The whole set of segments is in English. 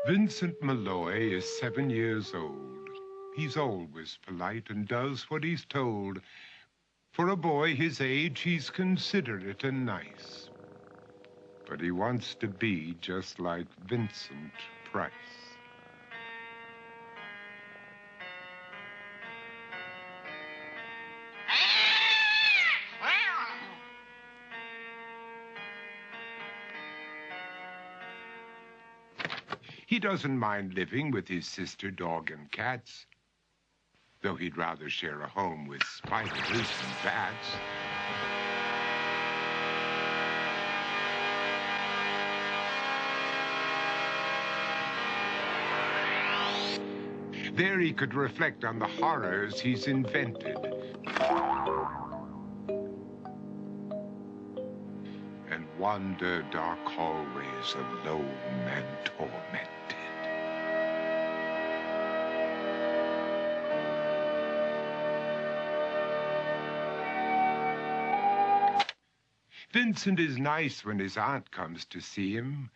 Vicent Malloy is 7 years old. He's always polite and does what he's told. For a boy his age, he's considerate and nice. But he wants to be just like Vicent Price. He doesn't mind living with his sister, dog, and cats, though he'd rather share a home with spiders and bats. There he could reflect on the horrors he's invented and wander dark hallways alone and tormented. Vicent is nice when his aunt comes to see him,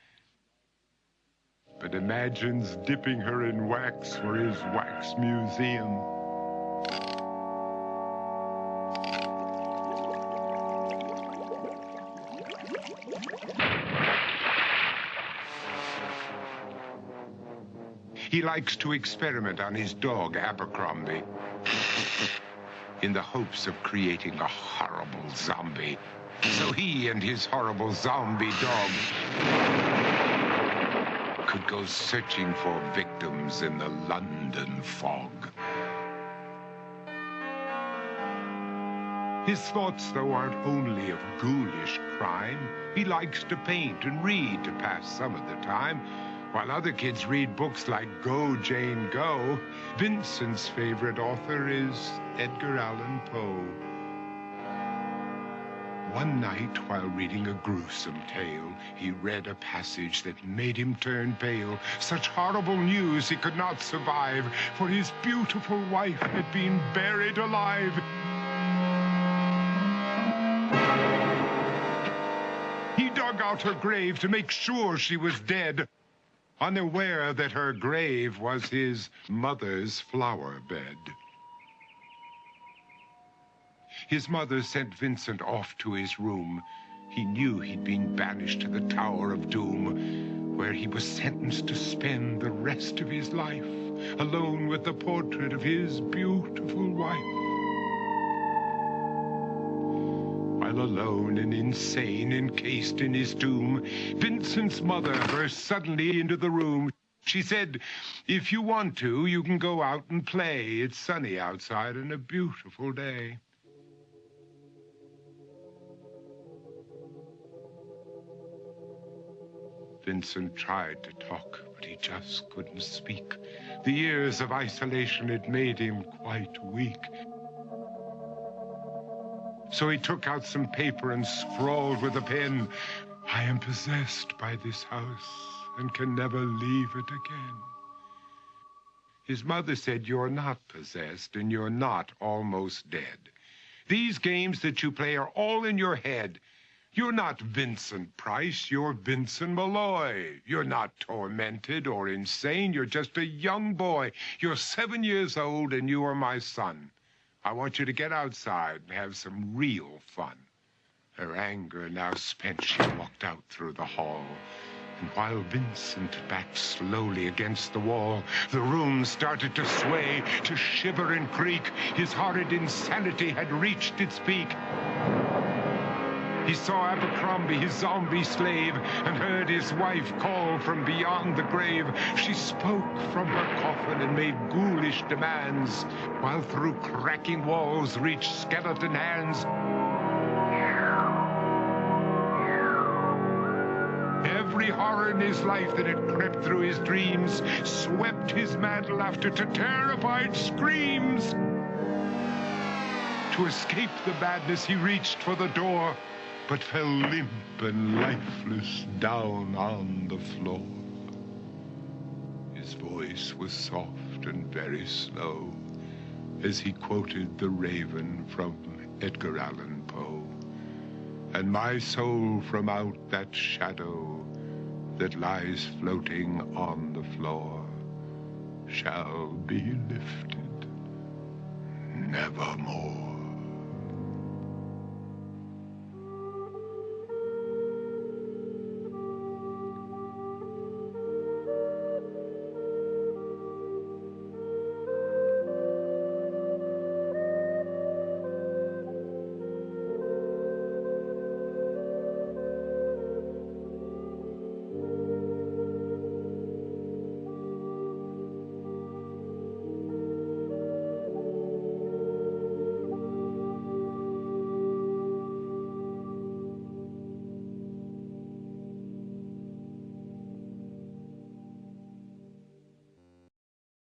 but imagines dipping her in wax for his wax museum. He likes to experiment on his dog, Abercrombie, in the hopes of creating a horrible zombie. So he and his horrible zombie dog could go searching for victims in the London fog. His thoughts, though, aren't only of ghoulish crime. He likes to paint and read to pass some of the time. While other kids read books like Go, Jane, Go, Vicent's favorite author is Edgar Allan Poe. One night, while reading a gruesome tale, he read a passage that made him turn pale. Such horrible news he could not survive, for his beautiful wife had been buried alive. He dug out her grave to make sure she was dead, unaware that her grave was his mother's flower bed. His mother sent Vicent off to his room. He knew he'd been banished to the Tower of Doom, where he was sentenced to spend the rest of his life alone with the portrait of his beautiful wife. While alone and insane, encased in his tomb, Vicent's mother burst suddenly into the room. She said, "If you want to, you can go out and play. It's sunny outside and a beautiful day." Vicent tried to talk, but he just couldn't speak. The years of isolation had made him quite weak. So he took out some paper and scrawled with a pen, "I am possessed by this house and can never leave it again." His mother said, "You're not possessed and you're not almost dead. These games that you play are all in your head. You're not Vicent Price, you're Vicent Malloy. You're not tormented or insane, you're just a young boy. You're 7 years old and you are my son. I want you to get outside and have some real fun." Her anger now spent, she walked out through the hall. And while Vicent backed slowly against the wall, the room started to sway, to shiver and creak. His horrid insanity had reached its peak. He saw Abercrombie, his zombie slave, and heard his wife call from beyond the grave. She spoke from her coffin and made ghoulish demands, while through cracking walls reached skeleton hands. Every horror in his life that had crept through his dreams swept his mad laughter to terrified screams. To escape the madness, he reached for the door, but fell limp and lifeless down on the floor. His voice was soft and very slow as he quoted The Raven from Edgar Allan Poe. "And my soul from out that shadow that lies floating on the floor shall be lifted nevermore.